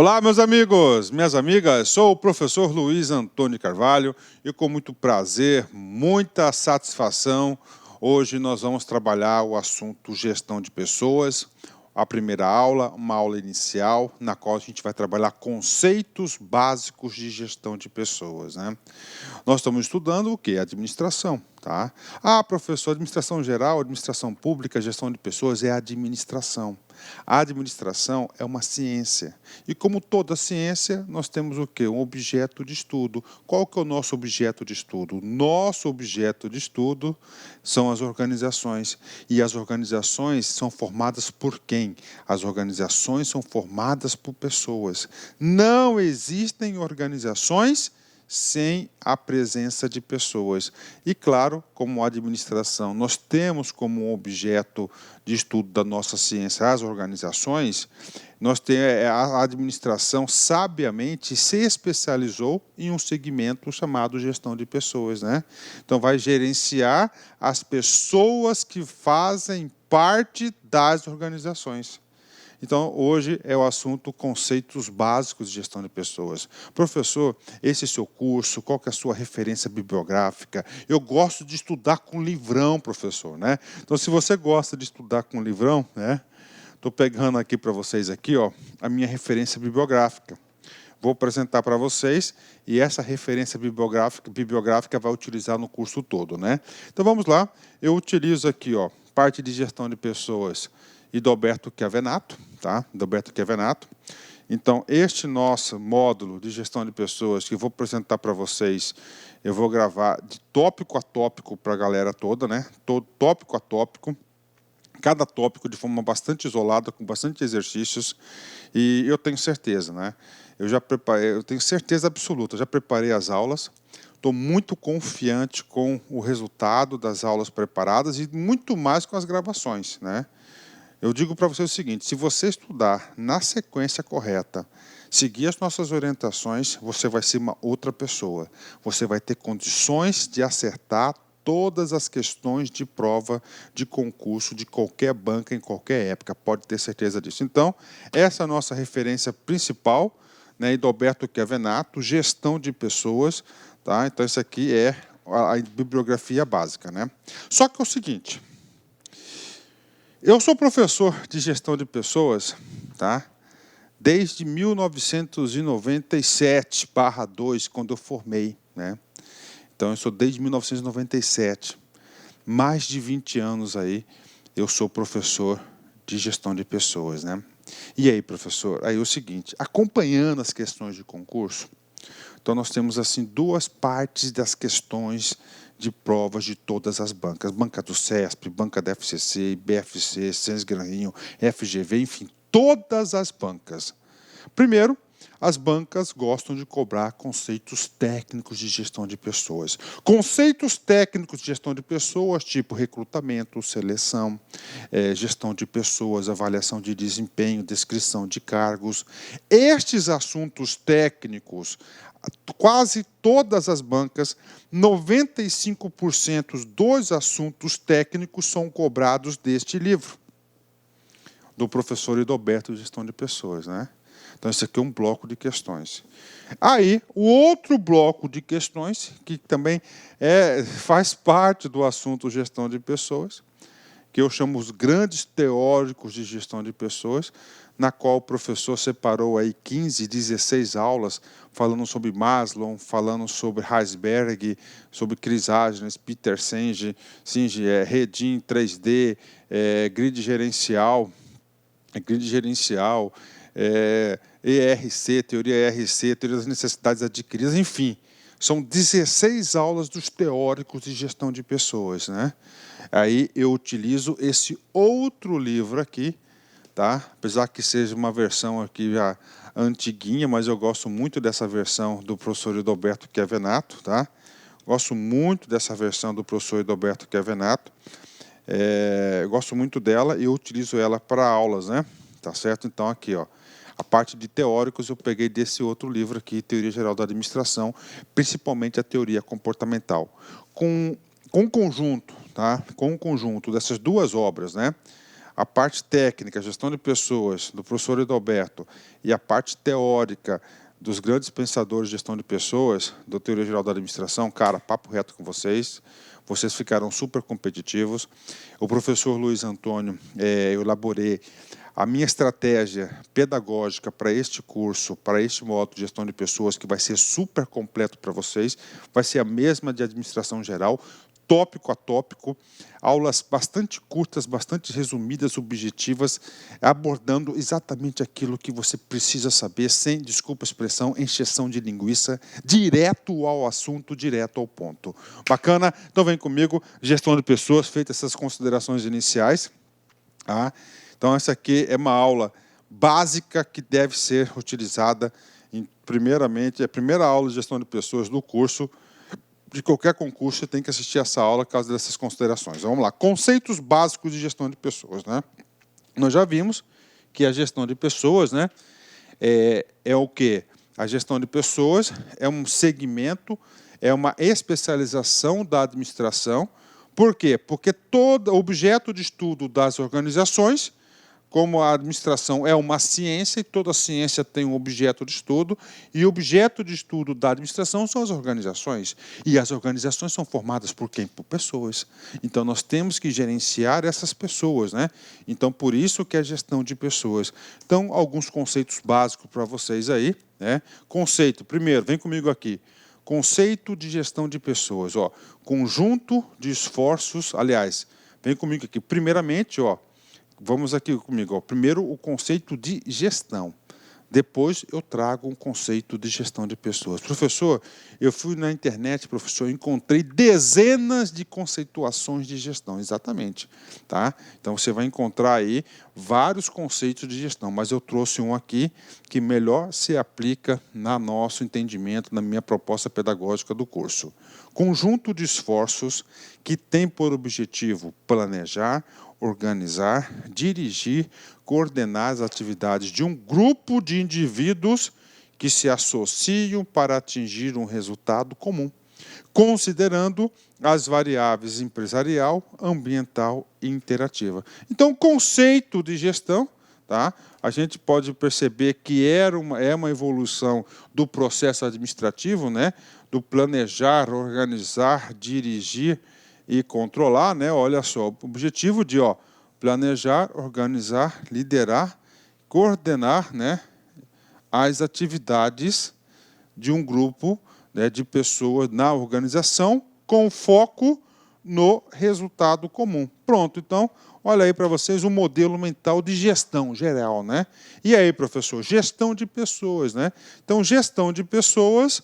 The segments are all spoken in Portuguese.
Olá, meus amigos, minhas amigas, sou o professor Luiz Antônio Carvalho e com muito prazer, muita satisfação, hoje nós vamos trabalhar o assunto gestão de pessoas. A primeira aula, uma aula inicial, na qual a gente vai trabalhar conceitos básicos de gestão de pessoas, né? Nós estamos estudando o quê? Administração, tá? Ah, professor, administração geral, administração pública, gestão de pessoas é administração. A administração é uma ciência. E como toda ciência, nós temos o quê? Um objeto de estudo. Qual que é o nosso objeto de estudo? Nosso objeto de estudo são as organizações. E as organizações são formadas por quem? As organizações são formadas por pessoas. Não existem organizações sem a presença de pessoas. E, claro, como administração, nós temos como objeto de estudo da nossa ciência as organizações, a administração, sabiamente, se especializou em um segmento chamado gestão de pessoas, né? Então, vai gerenciar as pessoas que fazem parte das organizações. Então, hoje é o assunto conceitos básicos de gestão de pessoas. Professor, esse é o seu curso, qual que é a sua referência bibliográfica? Eu gosto de estudar com livrão, professor, né? Então, se você gosta de estudar com livrão, né? Estou pegando aqui para vocês aqui, ó, a minha referência bibliográfica. Vou apresentar para vocês e essa referência bibliográfica vai utilizar no curso todo, né? Então, vamos lá. Eu utilizo aqui, ó, parte de gestão de pessoas e do Alberto Chiavenato, tá? Do Alberto Chiavenato. Então, este nosso módulo de gestão de pessoas que eu vou apresentar para vocês, eu vou gravar de tópico a tópico para a galera toda, né? Todo tópico a tópico. Cada tópico de forma bastante isolada, com bastante exercícios, e eu tenho certeza, né? Eu tenho certeza absoluta, já preparei as aulas, estou muito confiante com o resultado das aulas preparadas e muito mais com as gravações, né? Eu digo para você o seguinte, se você estudar na sequência correta, seguir as nossas orientações, você vai ser uma outra pessoa. Você vai ter condições de acertar todas as questões de prova de concurso de qualquer banca em qualquer época, pode ter certeza disso. Então, essa é a nossa referência principal, né, Alberto Chiavenato, gestão de pessoas, tá? Então, isso aqui é a bibliografia básica, né? Só que é o seguinte, eu sou professor de gestão de pessoas, tá? Desde 1997/2, quando eu formei, né? Então, eu sou desde 1997. Mais de 20 anos aí, eu sou professor de gestão de pessoas, né? E aí, professor? Aí é o seguinte, acompanhando as questões de concurso, então nós temos assim duas partes das questões de provas de todas as bancas. Banca do CESP, banca da FCC, BFC, Sesgranrinho, FGV, enfim, todas as bancas. Primeiro, as bancas gostam de cobrar conceitos técnicos de gestão de pessoas. Conceitos técnicos de gestão de pessoas, tipo recrutamento, seleção, gestão de pessoas, avaliação de desempenho, descrição de cargos. Estes assuntos técnicos, quase todas as bancas, 95% dos assuntos técnicos são cobrados deste livro, do professor Edoberto de Gestão de Pessoas, né? Então, esse aqui é um bloco de questões. Aí, o outro bloco de questões, que também faz parte do assunto gestão de pessoas, que eu chamo os grandes teóricos de gestão de pessoas, na qual o professor separou aí 15, 16 aulas, falando sobre Maslow, falando sobre Herzberg, sobre Chrysagenes, Peter Senge, Redin 3D, grid gerencial, ERC, teoria ERC, teoria das necessidades adquiridas, enfim, são 16 aulas dos teóricos de gestão de pessoas, né? Aí eu utilizo esse outro livro aqui, tá? Apesar que seja uma versão aqui já antiguinha, mas eu gosto muito dessa versão do professor Edoberto Chiavenato, tá? Gosto muito dessa versão do professor Edoberto Chiavenato. Eu gosto muito dela e eu utilizo ela para aulas, né? Tá certo? Então, aqui, ó, a parte de teóricos eu peguei desse outro livro aqui, Teoria Geral da Administração, principalmente a teoria comportamental. Com o conjunto, tá? Com o conjunto dessas duas obras, né? a parte técnica, gestão de pessoas, do professor Edalberto, e a parte teórica dos grandes pensadores de gestão de pessoas, da Teoria Geral da Administração, cara, papo reto com vocês. Vocês ficaram super competitivos. O professor Luiz Antônio, eu elaborei a minha estratégia pedagógica para este curso, para este módulo de gestão de pessoas, que vai ser super completo para vocês, vai ser a mesma de administração geral, tópico a tópico, aulas bastante curtas, bastante resumidas, objetivas, abordando exatamente aquilo que você precisa saber, sem, desculpa a expressão, encheção de linguiça, direto ao assunto, direto ao ponto. Bacana? Então vem comigo, gestão de pessoas, feitas essas considerações iniciais. Tá? Então essa aqui é uma aula básica que deve ser utilizada, primeiramente, é a primeira aula de gestão de pessoas do curso. De qualquer concurso, você tem que assistir essa aula por causa dessas considerações. Vamos lá. Conceitos básicos de gestão de pessoas. Né? Nós já vimos que a gestão de pessoas, né, é o quê? A gestão de pessoas é um segmento, é uma especialização da administração. Por quê? Porque todo objeto de estudo das organizações, como a administração é uma ciência, e toda ciência tem um objeto de estudo, e o objeto de estudo da administração são as organizações. E as organizações são formadas por quem? Por pessoas. Então, nós temos que gerenciar essas pessoas. Né? Então, por isso que é gestão de pessoas. Então, alguns conceitos básicos para vocês aí. Né? Conceito, primeiro, vem comigo aqui. Conceito de gestão de pessoas. Ó, conjunto de esforços, aliás, vem comigo aqui. Primeiramente, ó, vamos aqui comigo. Ó. Primeiro, o conceito de gestão. Depois, eu trago um conceito de gestão de pessoas. Professor, eu fui na internet, professor, encontrei dezenas de conceituações de gestão. Exatamente. Tá? Então, você vai encontrar aí vários conceitos de gestão, mas eu trouxe um aqui que melhor se aplica no nosso entendimento, na minha proposta pedagógica do curso. Conjunto de esforços que tem por objetivo planejar, organizar, dirigir, coordenar as atividades de um grupo de indivíduos que se associam para atingir um resultado comum, considerando as variáveis empresarial, ambiental e interativa. Então, o conceito de gestão, tá? A gente pode perceber que é uma evolução do processo administrativo, né? Do planejar, organizar, dirigir e controlar, né? Olha só, o objetivo de planejar, organizar, liderar, coordenar, né, as atividades de um grupo, né, de pessoas na organização com foco no resultado comum. Pronto, então, olha aí para vocês um modelo mental de gestão geral. Né? E aí, professor, gestão de pessoas. Né? Então, gestão de pessoas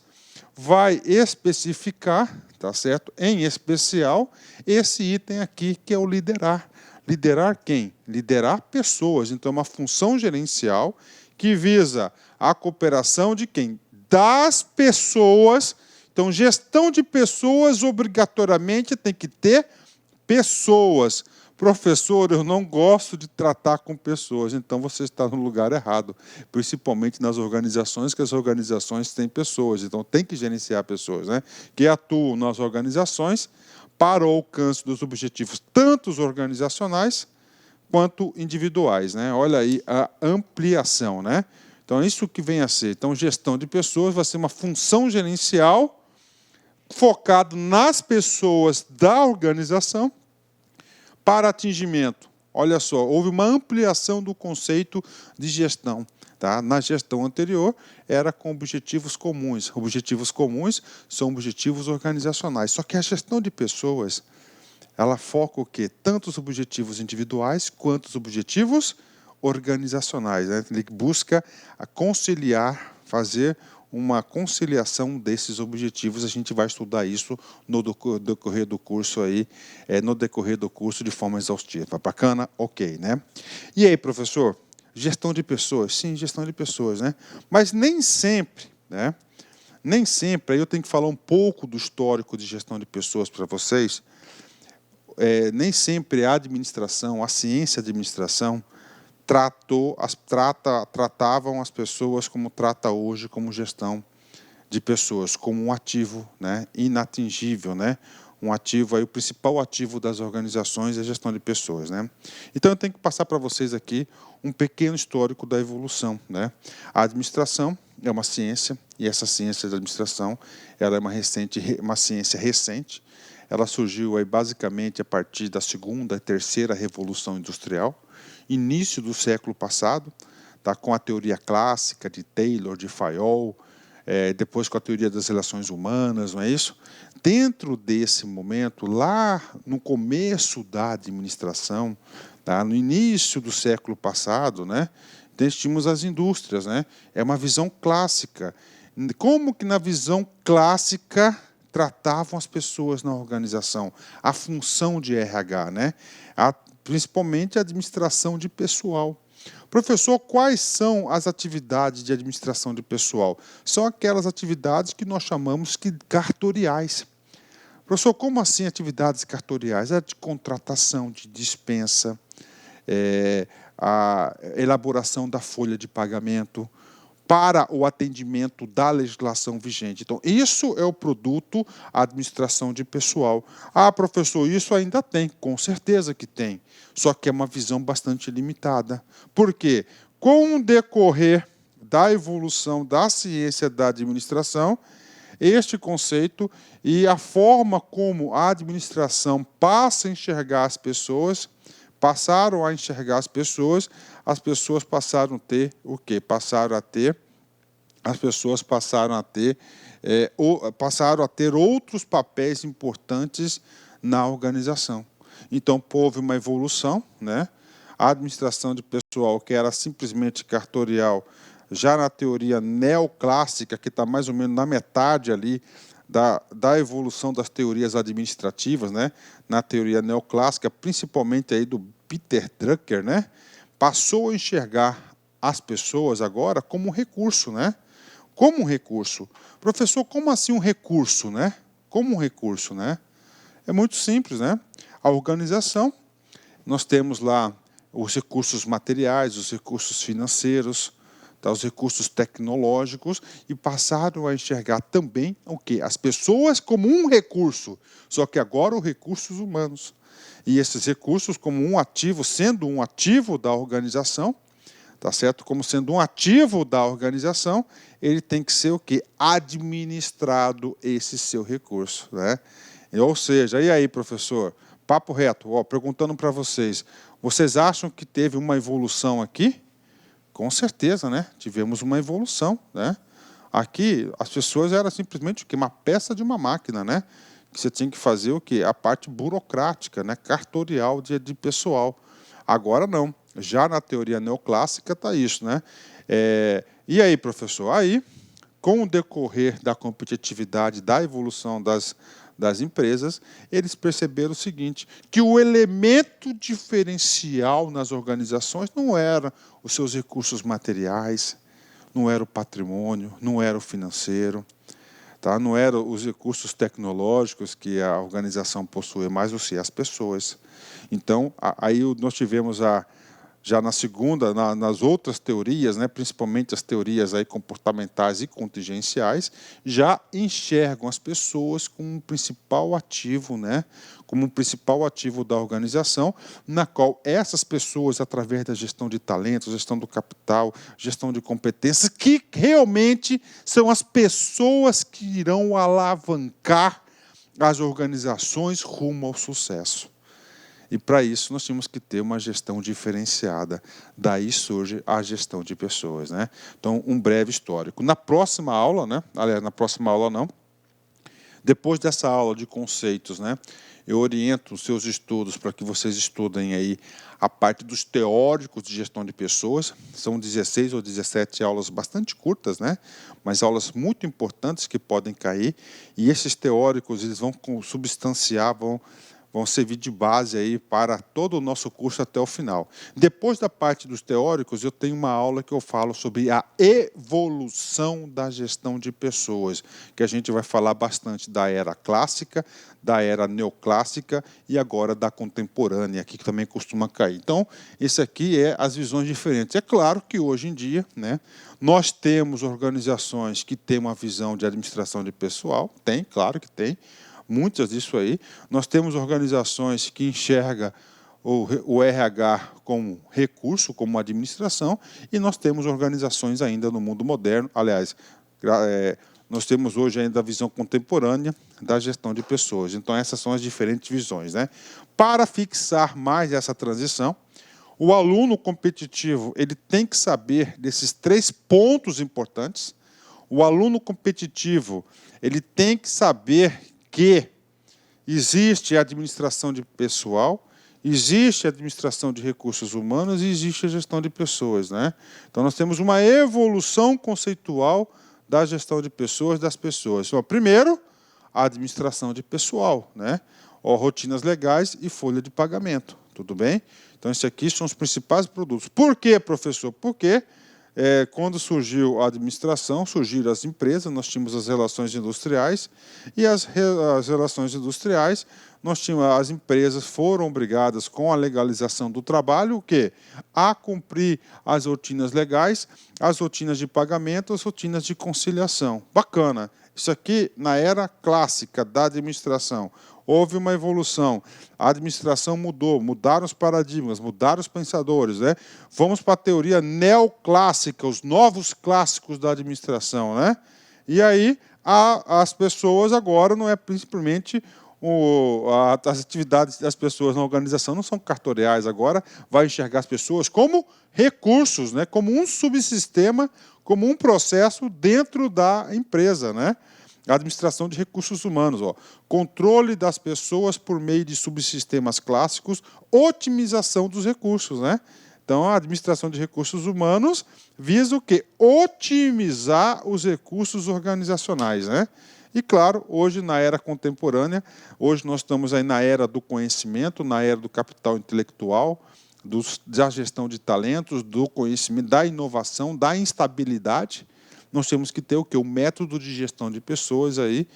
vai especificar, tá certo? Em especial, esse item aqui, que é o liderar. Liderar quem? Liderar pessoas. Então, é uma função gerencial que visa a cooperação de quem? Das pessoas. Então, gestão de pessoas, obrigatoriamente, tem que ter pessoas. Professor, eu não gosto de tratar com pessoas, então você está no lugar errado, principalmente nas organizações, que as organizações têm pessoas, então tem que gerenciar pessoas, né? Que atuam nas organizações para o alcance dos objetivos, tanto os organizacionais quanto individuais. Né? Olha aí a ampliação. Né? Então, é isso que vem a ser. Então, gestão de pessoas vai ser uma função gerencial focado nas pessoas da organização para atingimento. Olha só, houve uma ampliação do conceito de gestão. Tá? Na gestão anterior, era com objetivos comuns. Objetivos comuns são objetivos organizacionais. Só que a gestão de pessoas, ela foca o quê? Tanto os objetivos individuais quanto os objetivos organizacionais. Né? Ele busca conciliar, fazer uma conciliação desses objetivos. A gente vai estudar isso no decorrer do curso aí, no decorrer do curso de forma exaustiva. Bacana? Ok, né? E aí, professor? Gestão de pessoas? Sim, gestão de pessoas, né? Mas nem sempre, né? Nem sempre, aí eu tenho que falar um pouco do histórico de gestão de pessoas para vocês. Nem sempre a administração, a ciência de administração, tratavam as pessoas como trata hoje, como gestão de pessoas, como um ativo, né, inatingível, né, Um ativo, aí, o principal ativo das organizações é a gestão de pessoas, né? Então, eu tenho que passar para vocês aqui um pequeno histórico da evolução, né? A administração é uma ciência, e essa ciência da administração ela é uma ciência recente. Ela surgiu aí, basicamente a partir da segunda e terceira revolução industrial, início do século passado, tá? Com a teoria clássica de Taylor, de Fayol, depois com a teoria das relações humanas, não é isso? Dentro desse momento, lá no começo da administração, tá? No início do século passado, né? Nós tínhamos as indústrias, né? É uma visão clássica. Como que na visão clássica tratavam as pessoas na organização? A função de RH, né? Principalmente a administração de pessoal. Professor, quais são as atividades de administração de pessoal? São aquelas atividades que nós chamamos de cartoriais. Professor, como assim atividades cartoriais? É de contratação, de dispensa, a elaboração da folha de pagamento para o atendimento da legislação vigente. Então, isso é o produto administração de pessoal. Ah, professor, isso ainda tem, com certeza que tem, só que é uma visão bastante limitada. Por quê? Com o decorrer da evolução da ciência da administração, este conceito e a forma como a administração passa a enxergar as pessoas, passaram a enxergar as pessoas passaram a ter o quê? As pessoas passaram a ter outros papéis importantes na organização. Então, houve uma evolução, né? A administração de pessoal, que era simplesmente cartorial, já na teoria neoclássica, que está mais ou menos na metade ali da evolução das teorias administrativas, né? Na teoria neoclássica, principalmente aí do Peter Drucker, né? Passou a enxergar as pessoas agora como um recurso, né? Como um recurso. Professor, como assim um recurso, né? Como um recurso, né? É muito simples, né? A organização, nós temos lá os recursos materiais, os recursos financeiros, tá? Os recursos tecnológicos, e passaram a enxergar também o quê? As pessoas como um recurso, só que agora os recursos humanos. E esses recursos como um ativo, sendo um ativo da organização, tá certo? Como sendo um ativo da organização, ele tem que ser o quê? Administrado esse seu recurso, né? Ou seja, e aí, professor? Papo reto, perguntando para vocês, vocês acham que teve uma evolução aqui? Com certeza, né? Tivemos uma evolução, né? Aqui, as pessoas eram simplesmente o quê? Uma peça de uma máquina, né? Que você tinha que fazer o quê? A parte burocrática, né? Cartorial de pessoal. Agora não. Já na teoria neoclássica está isso, né? E aí, professor? Aí, com o decorrer da competitividade, da evolução das empresas, eles perceberam o seguinte, que o elemento diferencial nas organizações não era os seus recursos materiais, não era o patrimônio, não era o financeiro, tá? Não eram os recursos tecnológicos que a organização possui, mas as pessoas. Então, aí nós tivemos já na segunda, nas outras teorias, né, principalmente as teorias aí comportamentais e contingenciais, já enxergam as pessoas como um principal ativo, né, como um principal ativo da organização, na qual essas pessoas, através da gestão de talentos, gestão do capital, gestão de competências, que realmente são as pessoas que irão alavancar as organizações rumo ao sucesso. E, para isso, nós tínhamos que ter uma gestão diferenciada. Daí surge a gestão de pessoas, né? Então, um breve histórico. Na próxima aula, né? Aliás, na próxima aula não. Depois dessa aula de conceitos, né? Eu oriento os seus estudos para que vocês estudem aí a parte dos teóricos de gestão de pessoas. São 16 ou 17 aulas bastante curtas, né? Mas aulas muito importantes que podem cair. E esses teóricos, eles vão substanciar, vão servir de base aí para todo o nosso curso até o final. Depois da parte dos teóricos, eu tenho uma aula que eu falo sobre a evolução da gestão de pessoas, que a gente vai falar bastante da era clássica, da era neoclássica e agora da contemporânea, que também costuma cair. Então, esse aqui é as visões diferentes. É claro que hoje em dia, né, nós temos organizações que têm uma visão de administração de pessoal, claro que tem, muitas disso aí. Nós temos organizações que enxergam o RH como recurso, como administração, e nós temos organizações ainda no mundo moderno, aliás, nós temos hoje ainda a visão contemporânea da gestão de pessoas. Então, essas são as diferentes visões, né? Para fixar mais essa transição, o aluno competitivo ele tem que saber desses 3 pontos importantes. O aluno competitivo ele tem que saber que existe a administração de pessoal, existe a administração de recursos humanos e existe a gestão de pessoas, né? Então, nós temos uma evolução conceitual da gestão de pessoas, das pessoas. Então, primeiro, a administração de pessoal, né? Rotinas legais e folha de pagamento, tudo bem? Então, esses aqui são os principais produtos. Por quê, professor? Porque quando surgiu a administração, surgiram as empresas, nós tínhamos as relações industriais, e as relações industriais, nós tínhamos, as empresas foram obrigadas, com a legalização do trabalho, o quê? A cumprir as rotinas legais, as rotinas de pagamento, as rotinas de conciliação. Bacana. Isso aqui, na era clássica da administração, houve uma evolução. A administração mudou, mudaram os paradigmas, mudaram os pensadores, né? Vamos para a teoria neoclássica, os novos clássicos da administração, né? E aí, as pessoas agora não é principalmente as atividades das pessoas na organização não são cartoriais agora, vai enxergar as pessoas como recursos, né? Como um subsistema, como um processo dentro da empresa, né? A administração de recursos humanos, controle das pessoas por meio de subsistemas clássicos, otimização dos recursos, né? Então, a administração de recursos humanos visa o quê? Otimizar os recursos organizacionais, né? E, claro, hoje, na era contemporânea, hoje nós estamos aí na era do conhecimento, na era do capital intelectual, da gestão de talentos, do conhecimento, da inovação, da instabilidade. Nós temos que ter o quê? O método de gestão de pessoas aí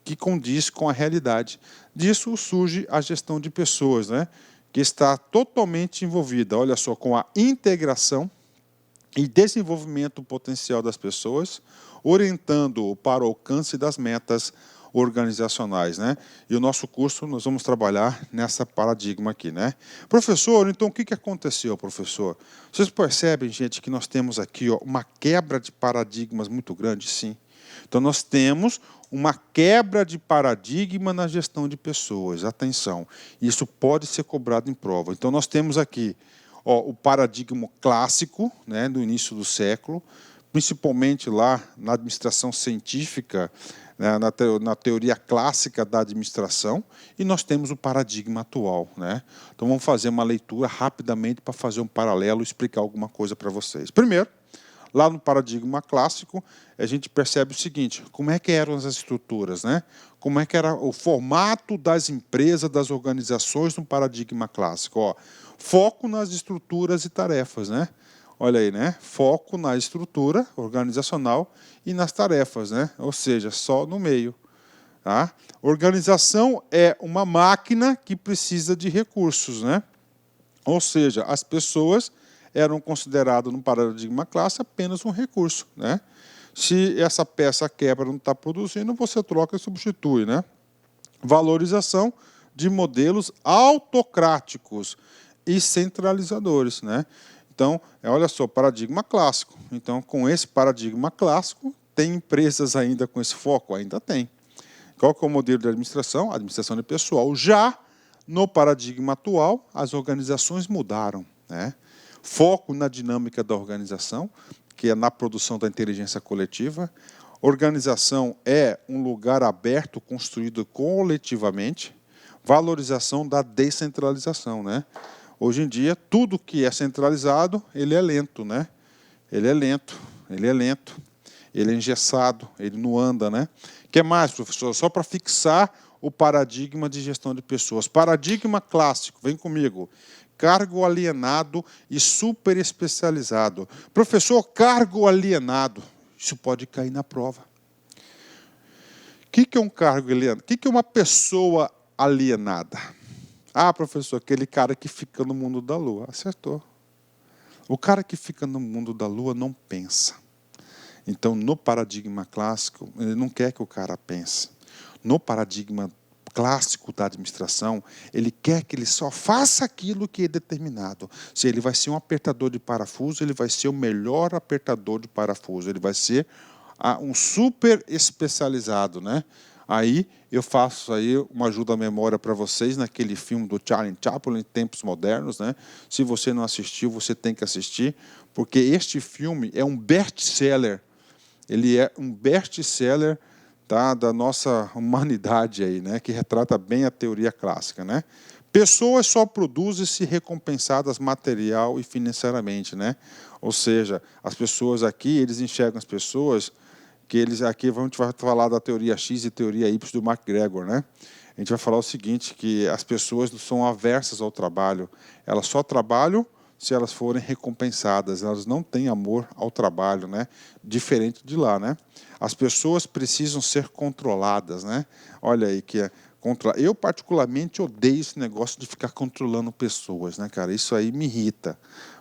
que condiz com a realidade. Disso surge a gestão de pessoas, né? Que está totalmente envolvida, olha só, com a integração e desenvolvimento potencial das pessoas, orientando para o alcance das metas organizacionais, né? E o nosso curso, nós vamos trabalhar nessa paradigma aqui, né? Professor, então o que aconteceu, professor? Vocês percebem, gente, que nós temos aqui uma quebra de paradigmas muito grande? Sim. Então, nós temos uma quebra de paradigma na gestão de pessoas. Atenção, isso pode ser cobrado em prova. Então, nós temos aqui o paradigma clássico, né, do início do século, principalmente lá na administração científica, né, na teoria clássica da administração, e nós temos o paradigma atual, né? Então, vamos fazer uma leitura rapidamente para fazer um paralelo e explicar alguma coisa para vocês. Primeiro, lá no paradigma clássico, a gente percebe o seguinte, como é que eram as estruturas, né? Como é que era o formato das empresas, das organizações no paradigma clássico? Foco nas estruturas e tarefas, né? Olha aí, né? Foco na estrutura organizacional e nas tarefas, né? Ou seja, só no meio. Tá? Organização é uma máquina que precisa de recursos, né? Ou seja, as pessoas eram consideradas no paradigma clássico apenas um recurso, né? Se essa peça quebra, não está produzindo, você troca e substitui, né? Valorização de modelos autocráticos e centralizadores, né? Então, olha só, paradigma clássico. Então, com esse paradigma clássico, tem empresas ainda com esse foco? Ainda tem. Qual que é o modelo de administração? Administração de pessoal. Já no paradigma atual, as organizações mudaram, né? Foco na dinâmica da organização, que é na produção da inteligência coletiva. Organização é um lugar aberto, construído coletivamente. Valorização da descentralização, né? Hoje em dia, tudo que é centralizado, ele é lento, né? Ele é lento, ele é lento, ele é engessado, ele não anda, né? O que mais, professor? Só para fixar o paradigma de gestão de pessoas. Paradigma clássico, vem comigo. Cargo alienado e super especializado. Professor, cargo alienado. Isso pode cair na prova. O que é um cargo alienado? O que é uma pessoa alienada? Ah, professor, aquele cara que fica no mundo da lua. Acertou. O cara que fica no mundo da lua não pensa. Então, no paradigma clássico, ele não quer que o cara pense. No paradigma clássico da administração, ele quer que ele só faça aquilo que é determinado. Se ele vai ser um apertador de parafuso, ele vai ser o melhor apertador de parafuso, ele vai ser um super especializado, né? Aí eu faço aí uma ajuda à memória para vocês naquele filme do Charlie Chaplin, Tempos Modernos, né? Se você não assistiu, você tem que assistir, porque este filme é um best-seller. Ele é um best-seller, tá, da nossa humanidade aí, né? Que retrata bem a teoria clássica, né? Pessoas só produzem se recompensadas material e financeiramente, né? Ou seja, as pessoas aqui, eles enxergam as pessoas que eles aqui, a gente vai falar da teoria X e teoria Y do MacGregor, né? A gente vai falar o seguinte, que as pessoas são aversas ao trabalho, elas só trabalham se elas forem recompensadas, elas não têm amor ao trabalho, né? Diferente de lá, né? As pessoas precisam ser controladas, né? Olha aí que eu particularmente odeio esse negócio de ficar controlando pessoas, né, cara? Isso aí me irrita.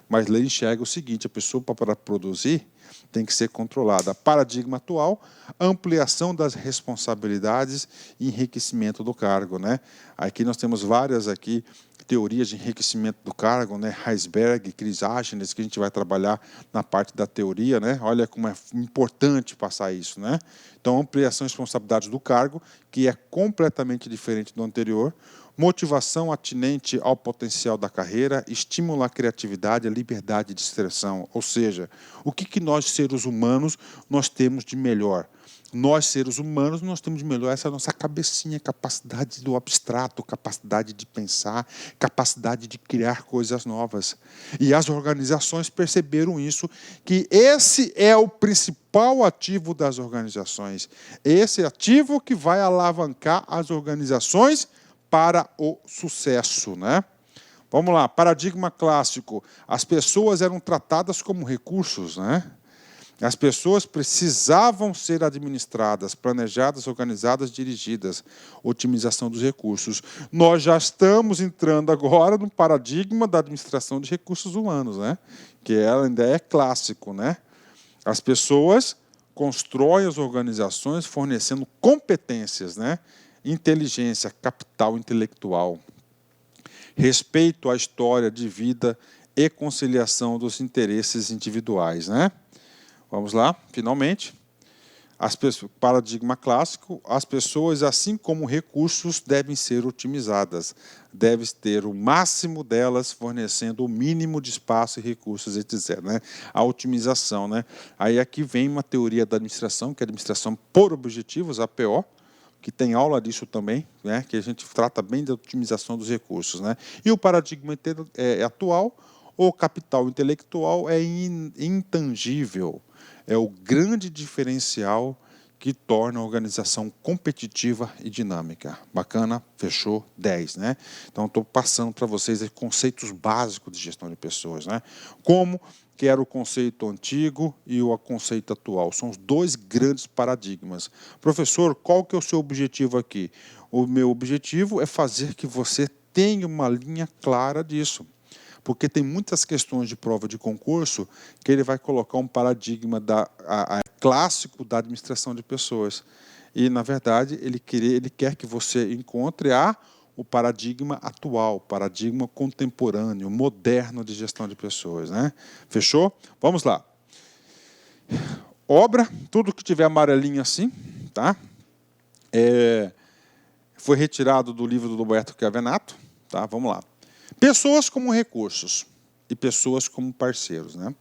Mas ele enxerga o seguinte, a pessoa para produzir tem que ser controlada. Paradigma atual, ampliação das responsabilidades e enriquecimento do cargo, né? Aqui nós temos várias aqui teorias de enriquecimento do cargo, né? Heisberg, Crisógenes, que a gente vai trabalhar na parte da teoria, né? Olha como é importante passar isso, né? Então, ampliação e responsabilidades do cargo, que é completamente diferente do anterior. Motivação atinente ao potencial da carreira, estimula a criatividade, a liberdade de expressão. Ou seja, o que nós, seres humanos, nós temos de melhor? Nós, seres humanos, nós temos de melhor essa nossa cabecinha, capacidade do abstrato, capacidade de pensar, capacidade de criar coisas novas. E as organizações perceberam isso, que esse é o principal ativo das organizações. Esse ativo que vai alavancar as organizações para o sucesso, né? Vamos lá, paradigma clássico. As pessoas eram tratadas como recursos, né? As pessoas precisavam ser administradas, planejadas, organizadas, dirigidas. Otimização dos recursos. Nós já estamos entrando agora no paradigma da administração de recursos humanos, né? Que ela ainda é clássico, né? As pessoas constroem as organizações fornecendo competências, né? Inteligência, capital intelectual, respeito à história de vida e conciliação dos interesses individuais, né? Vamos lá, finalmente. Paradigma clássico, as pessoas, assim como recursos, devem ser otimizadas. Deve ter o máximo delas, fornecendo o mínimo de espaço e recursos, etc. Né? A otimização. Né? Aí aqui vem uma teoria da administração, que é a administração por objetivos, APO, que tem aula disso também, né? Que a gente trata bem da otimização dos recursos. Né? E o paradigma atual, o capital intelectual é intangível. É o grande diferencial que torna a organização competitiva e dinâmica. Bacana, fechou 10, né? Então, estou passando para vocês conceitos básicos de gestão de pessoas, né? Como que era o conceito antigo e o conceito atual. São os dois grandes paradigmas. Professor, qual que é o seu objetivo aqui? O meu objetivo é fazer que você tenha uma linha clara disso. Porque tem muitas questões de prova de concurso que ele vai colocar um paradigma clássico da administração de pessoas. E, na verdade, ele quer que você encontre o paradigma atual, paradigma contemporâneo, moderno de gestão de pessoas. Né? Fechou? Vamos lá. Obra, tudo que tiver amarelinho assim, tá? Foi retirado do livro do Roberto Chiavenato. Tá? Vamos lá. Pessoas como recursos e pessoas como parceiros. Né?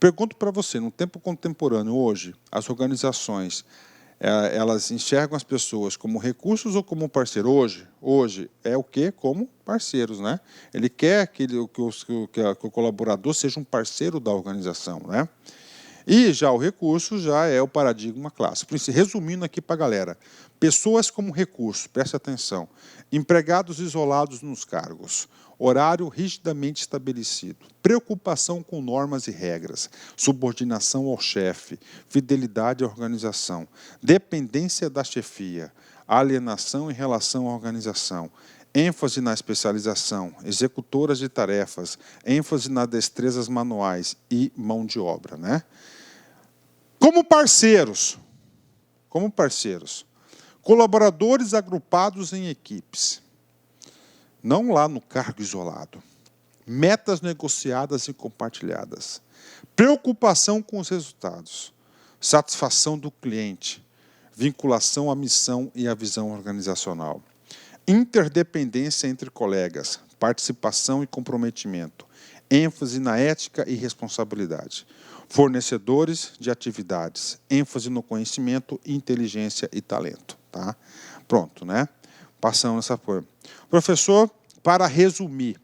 Pergunto para você, no tempo contemporâneo, hoje, as organizações, elas enxergam as pessoas como recursos ou como parceiros? Hoje é o quê? Como parceiros. Né? Ele quer que o colaborador seja um parceiro da organização. Né? E já o recurso já é o paradigma clássico. Resumindo aqui para a galera, pessoas como recurso, preste atenção, empregados isolados nos cargos, horário rigidamente estabelecido, preocupação com normas e regras, subordinação ao chefe, fidelidade à organização, dependência da chefia, alienação em relação à organização, ênfase na especialização, executoras de tarefas, ênfase nas destrezas manuais e mão de obra. Né? Como parceiros, Colaboradores agrupados em equipes. Não lá no cargo isolado. Metas negociadas e compartilhadas. Preocupação com os resultados. Satisfação do cliente. Vinculação à missão e à visão organizacional. Interdependência entre colegas. Participação e comprometimento. ênfase na ética e responsabilidade. Fornecedores de atividades, ênfase no conhecimento, inteligência e talento. Tá? Pronto, né? Passamos essa forma. Professor, para resumir,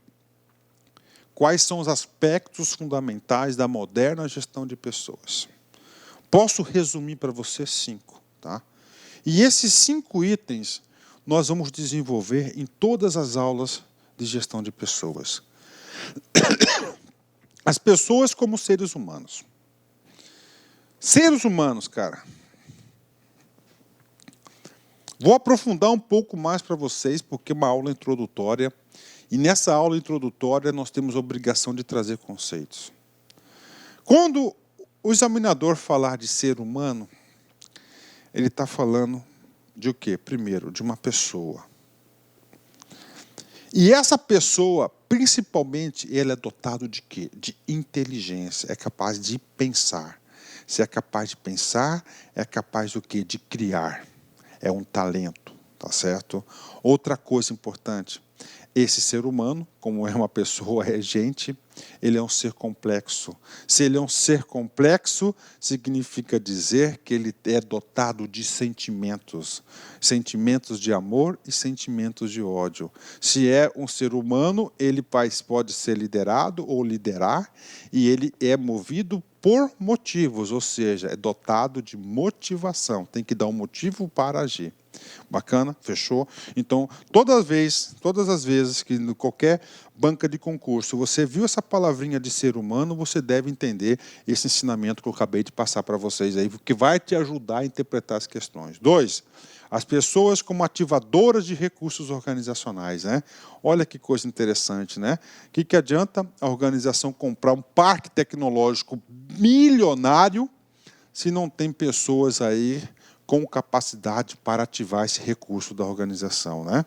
quais são os aspectos fundamentais da moderna gestão de pessoas? Posso resumir para você 5. Tá? E esses 5 itens nós vamos desenvolver em todas as aulas de gestão de pessoas. As pessoas como seres humanos. Seres humanos, cara. Vou aprofundar um pouco mais para vocês, porque é uma aula introdutória. E nessa aula introdutória nós temos a obrigação de trazer conceitos. Quando o examinador falar de ser humano, ele está falando de o quê? Primeiro, de uma pessoa. E essa pessoa, principalmente, ele é dotado de quê? De inteligência, é capaz de pensar. Se é capaz de pensar, é capaz do quê? De criar. É um talento, tá certo? Outra coisa importante, esse ser humano, como é uma pessoa, é gente, ele é um ser complexo. Se ele é um ser complexo, significa dizer que ele é dotado de sentimentos. Sentimentos de amor e sentimentos de ódio. Se é um ser humano, ele pode ser liderado ou liderar, e ele é movido por motivos, ou seja, é dotado de motivação. Tem que dar um motivo para agir. Bacana? Fechou? Então, todas as vezes que em qualquer banca de concurso você viu essa palavrinha de ser humano, você deve entender esse ensinamento que eu acabei de passar para vocês aí, que vai te ajudar a interpretar as questões. 2, as pessoas como ativadoras de recursos organizacionais, né? Olha que coisa interessante, né? O que adianta a organização comprar um parque tecnológico milionário se não tem pessoas aí com capacidade para ativar esse recurso da organização, né?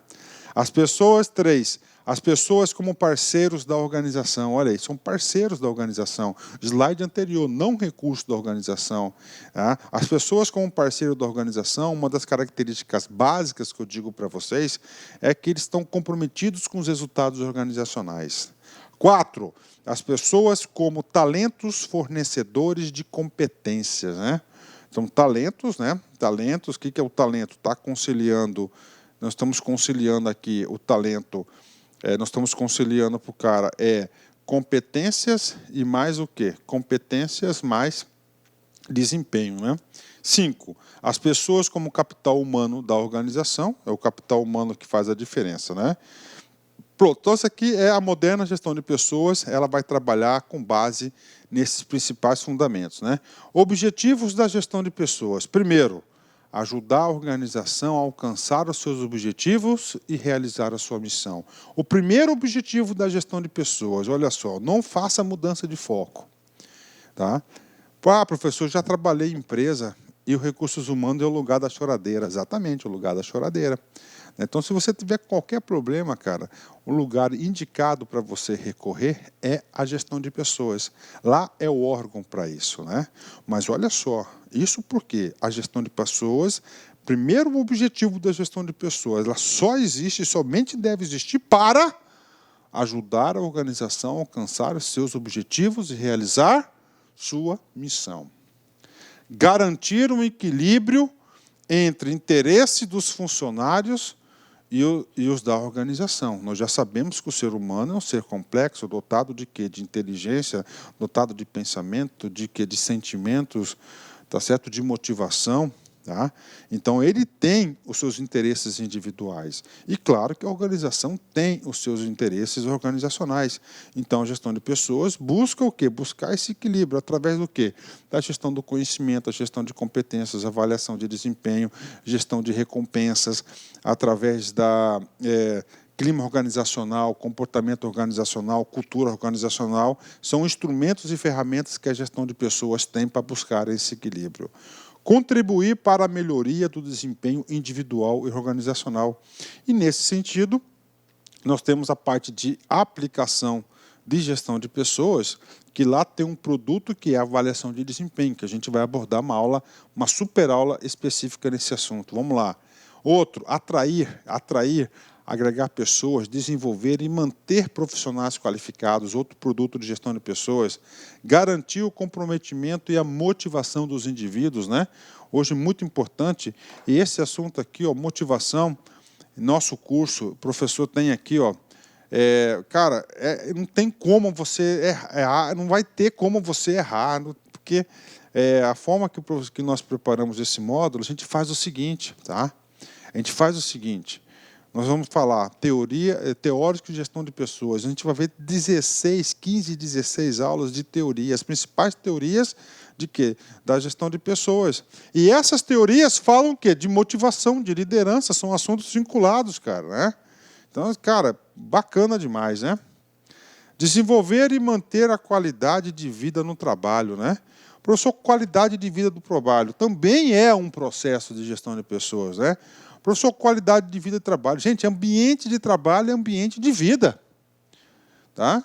As pessoas, 3, as pessoas como parceiros da organização. Olha aí, são parceiros da organização. Slide anterior, não recurso da organização. Tá? As pessoas como parceiro da organização, uma das características básicas que eu digo para vocês é que eles estão comprometidos com os resultados organizacionais. 4, as pessoas como talentos fornecedores de competências, né? Então, talentos, né? Talentos, o que é o talento? Está conciliando, nós estamos conciliando aqui o talento, nós estamos conciliando para o cara competências e mais o quê? Competências mais desempenho, né? 5, as pessoas como capital humano da organização, é o capital humano que faz a diferença, né? Pronto, então essa aqui é a moderna gestão de pessoas, ela vai trabalhar com base nesses principais fundamentos, né? Objetivos da gestão de pessoas. Primeiro, ajudar a organização a alcançar os seus objetivos e realizar a sua missão. O primeiro objetivo da gestão de pessoas, olha só, não faça mudança de foco. Tá? Professor, já trabalhei em empresa e o recursos humanos é o lugar da choradeira. Exatamente, o lugar da choradeira. Então, se você tiver qualquer problema, cara, o lugar indicado para você recorrer é a gestão de pessoas. Lá é o órgão para isso, né? Mas olha só, isso porque a gestão de pessoas, primeiro o objetivo da gestão de pessoas, ela só existe, somente deve existir para ajudar a organização a alcançar os seus objetivos e realizar sua missão. Garantir um equilíbrio entre interesse dos funcionários e os da organização. Nós já sabemos que o ser humano é um ser complexo, dotado de quê? De inteligência, dotado de pensamento, de quê? De sentimentos, tá certo? De motivação. Tá? Então, ele tem os seus interesses individuais. E, claro, que a organização tem os seus interesses organizacionais. Então, a gestão de pessoas busca o quê? Buscar esse equilíbrio através do quê? Da gestão do conhecimento, a gestão de competências, avaliação de desempenho, gestão de recompensas, através da clima organizacional, comportamento organizacional, cultura organizacional. São instrumentos e ferramentas que a gestão de pessoas tem para buscar esse equilíbrio. contribuir para a melhoria do desempenho individual e organizacional. E, nesse sentido, nós temos a parte de aplicação de gestão de pessoas, que lá tem um produto que é a avaliação de desempenho, que a gente vai abordar uma super aula específica nesse assunto. Vamos lá. Outro, atrair, agregar pessoas, desenvolver e manter profissionais qualificados, outro produto de gestão de pessoas, garantir o comprometimento e a motivação dos indivíduos, né? Hoje, muito importante, e esse assunto aqui, ó, motivação, nosso curso, o professor tem aqui, ó, cara, não tem como você errar, não vai ter como você errar, porque a forma que nós preparamos esse módulo, a gente faz o seguinte, tá? A gente faz o seguinte, nós vamos falar teórico de gestão de pessoas, a gente vai ver 15, 16 aulas de teoria, as principais teorias de quê? Da gestão de pessoas. E essas teorias falam o quê? De motivação, de liderança, são assuntos vinculados, cara, né? Então, cara, bacana demais, né? Desenvolver e manter a qualidade de vida no trabalho, né? Professor, qualidade de vida do trabalho também é um processo de gestão de pessoas, né? Professor, qualidade de vida do trabalho. Gente, ambiente de trabalho é ambiente de vida, tá?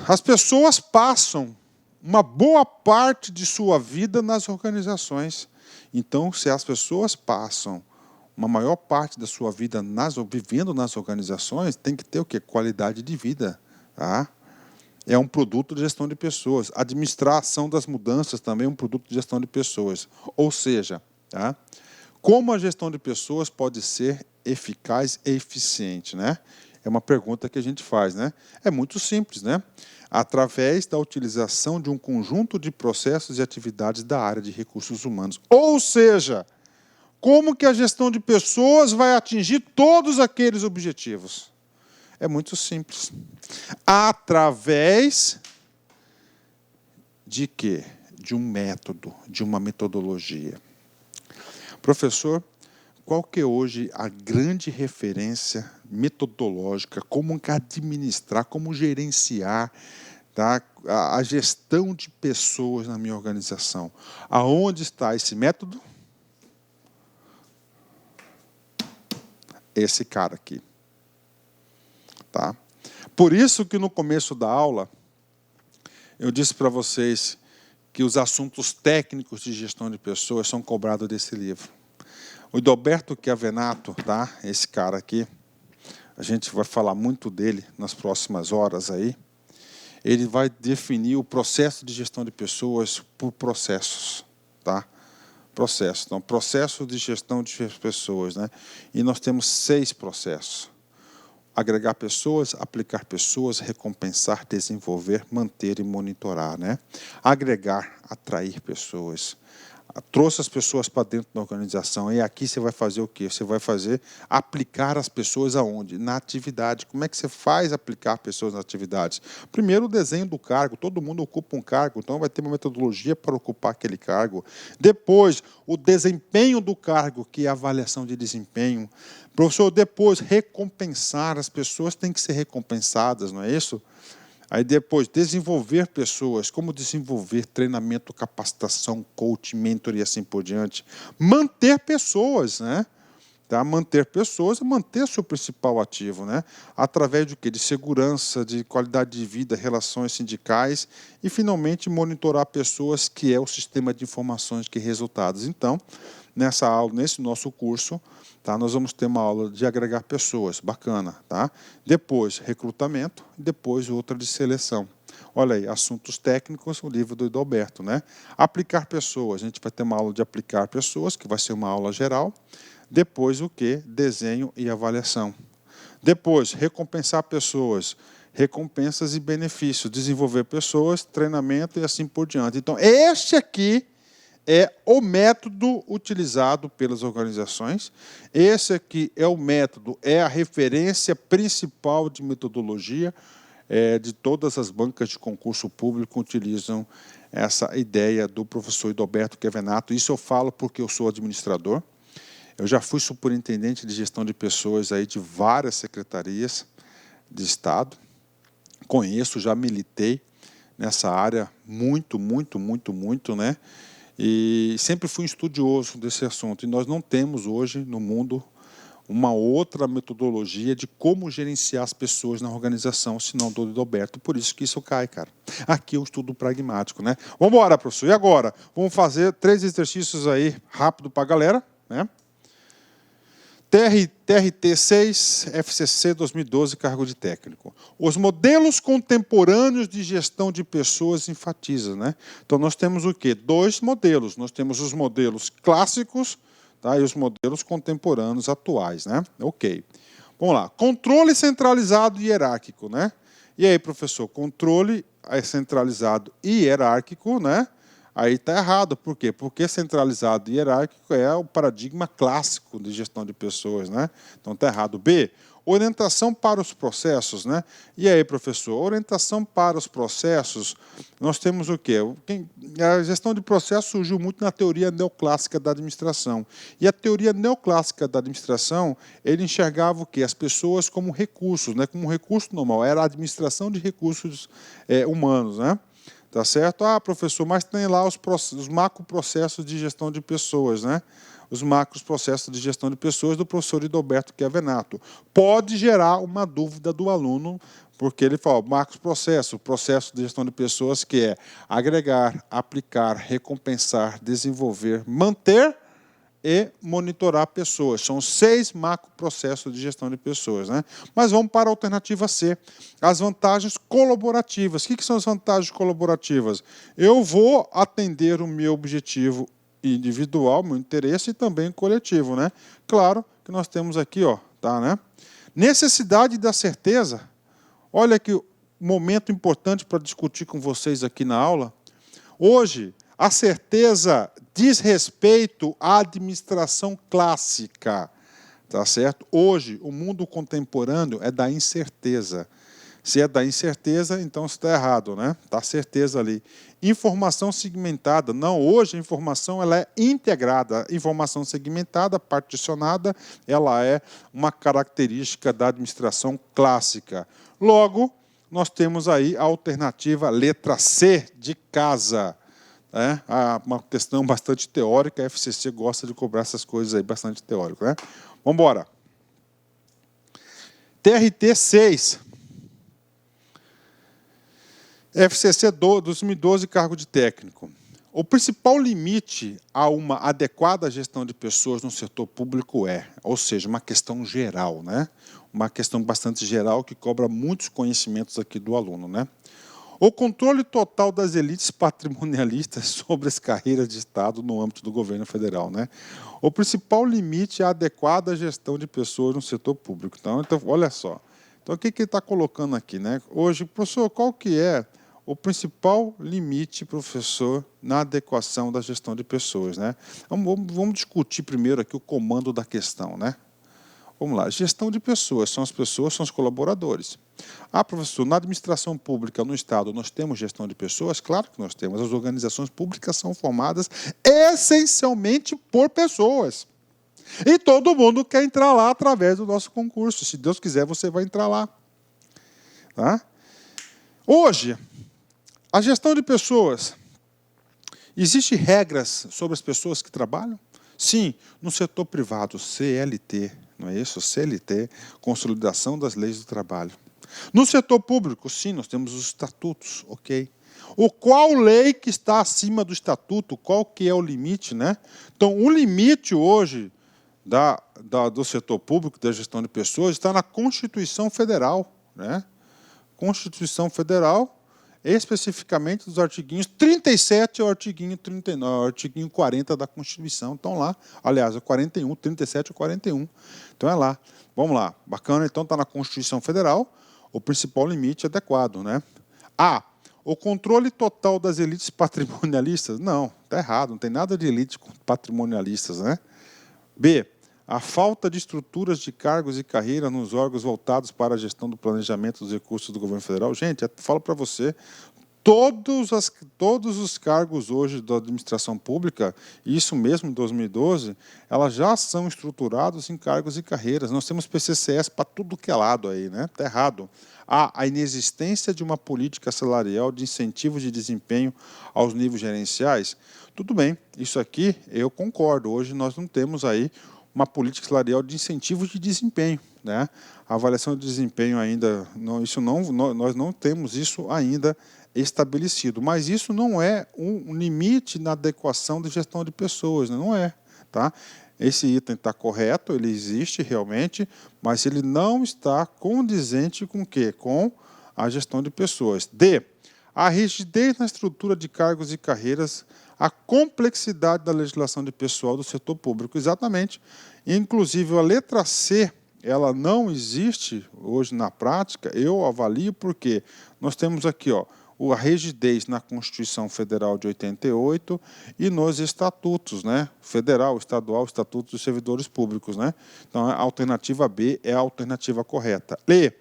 As pessoas passam uma boa parte de sua vida nas organizações. Então, se as pessoas passam uma maior parte da sua vida vivendo nas organizações, tem que ter o quê? Qualidade de vida. Tá? É um produto de gestão de pessoas. Administração das mudanças também é um produto de gestão de pessoas. Ou seja, tá? Como a gestão de pessoas pode ser eficaz e eficiente, né? É uma pergunta que a gente faz, né? É muito simples, né? Através da utilização de um conjunto de processos e atividades da área de recursos humanos. Ou seja, como que a gestão de pessoas vai atingir todos aqueles objetivos? É muito simples. Através de quê? De um método, de uma metodologia. Professor, qual que é hoje a grande referência metodológica, como administrar, como gerenciar, tá, a gestão de pessoas na minha organização? Aonde está esse método? Esse cara aqui. Tá? Por isso que no começo da aula, eu disse para vocês que os assuntos técnicos de gestão de pessoas são cobrados desse livro. O Idalberto Chiavenato, tá? Esse cara aqui, a gente vai falar muito dele nas próximas horas aí. Ele vai definir o processo de gestão de pessoas por processos, tá? Processo. Então, processo de gestão de pessoas, né? E nós temos 6 processos. Agregar pessoas, aplicar pessoas, recompensar, desenvolver, manter e monitorar, né? Agregar, atrair pessoas. Trouxe as pessoas para dentro da organização. E aqui você vai fazer o quê? Você vai aplicar as pessoas aonde? Na atividade. Como é que você faz aplicar pessoas nas atividades? Primeiro, o desenho do cargo. Todo mundo ocupa um cargo, então vai ter uma metodologia para ocupar aquele cargo. Depois, o desempenho do cargo, que é a avaliação de desempenho. Professor, depois, recompensar. As pessoas têm que ser recompensadas, não é isso? Aí depois, desenvolver pessoas, como desenvolver treinamento, capacitação, coaching, mentor e assim por diante. Manter pessoas, né? Tá? Manter pessoas é manter seu principal ativo, né? Através de quê? De segurança, de qualidade de vida, relações sindicais e, finalmente, monitorar pessoas, que é o sistema de informações que resultados. Então, nessa aula, nesse nosso curso, tá, nós vamos ter uma aula de agregar pessoas, bacana, tá? Depois, recrutamento, depois outra de seleção. Olha aí, assuntos técnicos, o livro do Idalberto, né? Aplicar pessoas, a gente vai ter uma aula de aplicar pessoas, que vai ser uma aula geral. Depois, o quê? Desenho e avaliação. Depois, recompensar pessoas, recompensas e benefícios, desenvolver pessoas, treinamento e assim por diante. Então, este aqui é o método utilizado pelas organizações. Esse aqui é o método, é a referência principal de metodologia de todas as bancas de concurso público utilizam essa ideia do professor Idalberto Chiavenato. Isso eu falo porque eu sou administrador. Eu já fui superintendente de gestão de pessoas aí de várias secretarias de Estado. Conheço, já militei nessa área muito, né? E sempre fui um estudioso desse assunto. E nós não temos hoje no mundo uma outra metodologia de como gerenciar as pessoas na organização, senão do Lidalberto. Por isso que isso cai, cara. Aqui é o estudo pragmático, né? Vamos embora, professor. E agora? Vamos fazer 3 exercícios aí rápido para a galera, né? TRT 6, FCC 2012, cargo de técnico. Os modelos contemporâneos de gestão de pessoas enfatiza, né? Então, nós temos o quê? 2 modelos. Nós temos os modelos clássicos, tá? E os modelos contemporâneos atuais, né? Ok. Vamos lá. Controle centralizado e hierárquico, né? E aí, professor, controle centralizado e hierárquico, né? Aí está errado. Por quê? Porque centralizado e hierárquico é o paradigma clássico de gestão de pessoas, né? Então está errado. B, orientação para os processos, né? E aí, professor, orientação para os processos, nós temos o quê? A gestão de processos surgiu muito na teoria neoclássica da administração. E a teoria neoclássica da administração, ele enxergava o quê? As pessoas como recursos, né? Como um recurso normal. Era a administração de recursos humanos, né? Tá certo? Ah, professor, mas tem lá os macroprocessos de gestão de pessoas, né? Os macroprocessos de gestão de pessoas do professor Lidalberto Chiavenato. Pode gerar uma dúvida do aluno, porque ele fala, macroprocesso, processo de gestão de pessoas, que é agregar, aplicar, recompensar, desenvolver, manter e monitorar pessoas. São 6 macroprocessos de gestão de pessoas, né? Mas vamos para a alternativa C, as vantagens colaborativas. O que são as vantagens colaborativas? Eu vou atender o meu objetivo individual, meu interesse e também coletivo, né? Claro que nós temos aqui, ó, tá, né? Necessidade da certeza. Olha que momento importante para discutir com vocês aqui na aula. Hoje, a certeza diz respeito à administração clássica, tá certo? Hoje, o mundo contemporâneo é da incerteza. Se é da incerteza, então está errado, né? Está certeza ali. Informação segmentada. Não, hoje a informação ela é integrada. Informação segmentada, particionada, ela é uma característica da administração clássica. Logo, nós temos aí a alternativa letra C de casa. É uma questão bastante teórica, a FCC gosta de cobrar essas coisas aí, bastante teórico, né? Vamos embora. TRT 6. FCC 2012, cargo de técnico. O principal limite a uma adequada gestão de pessoas no setor público ou seja, uma questão geral, né? Uma questão bastante geral que cobra muitos conhecimentos aqui do aluno, né? O controle total das elites patrimonialistas sobre as carreiras de Estado no âmbito do governo federal, né? O principal limite é a adequada gestão de pessoas no setor público. Então olha só. Então, o que ele está colocando aqui, né? Hoje, professor, qual que é o principal limite, professor, na adequação da gestão de pessoas, né? Vamos discutir primeiro aqui o comando da questão, né? Vamos lá, gestão de pessoas, são os colaboradores. Ah, professor, na administração pública, no Estado, nós temos gestão de pessoas? Claro que nós temos. As organizações públicas são formadas essencialmente por pessoas. E todo mundo quer entrar lá através do nosso concurso. Se Deus quiser, você vai entrar lá. Tá? Hoje, a gestão de pessoas, existem regras sobre as pessoas que trabalham? Sim, no setor privado, CLT, não é isso? CLT, Consolidação das Leis do Trabalho. No setor público, sim, nós temos os estatutos, ok? Qual lei que está acima do estatuto? Qual que é o limite, né? Então, o limite hoje do setor público, da gestão de pessoas, está na Constituição Federal, né? Constituição Federal, especificamente dos artiguinhos 37 ao artiguinho 39, ao artiguinho 40 da Constituição. Estão lá, aliás, o 41, 37 e 41. Então é lá. Vamos lá. Bacana, então está na Constituição Federal, o principal limite adequado, né? A, o controle total das elites patrimonialistas. Não, está errado, não tem nada de elites patrimonialistas, né? B, a falta de estruturas de cargos e carreira nos órgãos voltados para a gestão do planejamento dos recursos do governo federal. Gente, eu falo para você, Todos os cargos hoje da administração pública, isso mesmo em 2012, elas já são estruturados em cargos e carreiras. Nós temos PCCS para tudo que é lado aí, né? Está errado. Há a inexistência de uma política salarial de incentivo de desempenho aos níveis gerenciais. Tudo bem, isso aqui eu concordo. Hoje nós não temos aí uma política salarial de incentivo de desempenho, né? A avaliação de desempenho ainda, nós não temos isso ainda estabelecido, mas isso não é um limite na adequação de gestão de pessoas, né? Não é, tá? Esse item está correto, ele existe realmente, mas ele não está condizente com o quê? Com a gestão de pessoas. D, a rigidez na estrutura de cargos e carreiras, a complexidade da legislação de pessoal do setor público, exatamente. Inclusive, a letra C, ela não existe hoje na prática, eu avalio porque nós temos aqui, ó, a rigidez na Constituição Federal de 88 e nos estatutos, né? Federal, estadual, estatutos dos servidores públicos, né? Então, a alternativa B é a alternativa correta. E,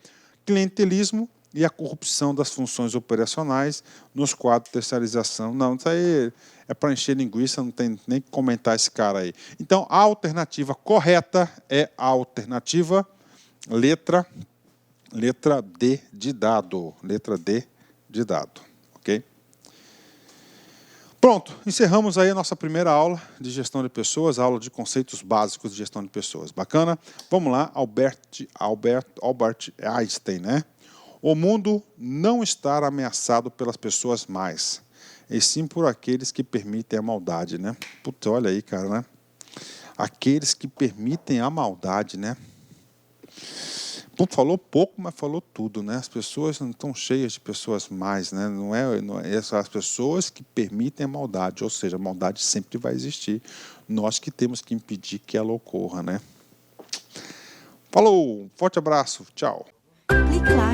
clientelismo e a corrupção das funções operacionais nos quadros de terceirização. Não, isso aí é para encher linguiça, não tem nem que comentar esse cara aí. Então, a alternativa correta é a alternativa letra D de dado. Letra D de dado, ok? Pronto, encerramos aí a nossa primeira aula de gestão de pessoas, aula de conceitos básicos de gestão de pessoas. Bacana? Vamos lá, Albert Einstein, né? O mundo não está ameaçado pelas pessoas más, e sim por aqueles que permitem a maldade, né? Puta, olha aí, cara, né? Aqueles que permitem a maldade, né? Falou pouco, mas falou tudo, né? As pessoas não estão cheias de pessoas más, né? Não é as pessoas que permitem a maldade, ou seja, a maldade sempre vai existir. Nós que temos que impedir que ela ocorra, né? Falou, forte abraço, tchau. Clique lá.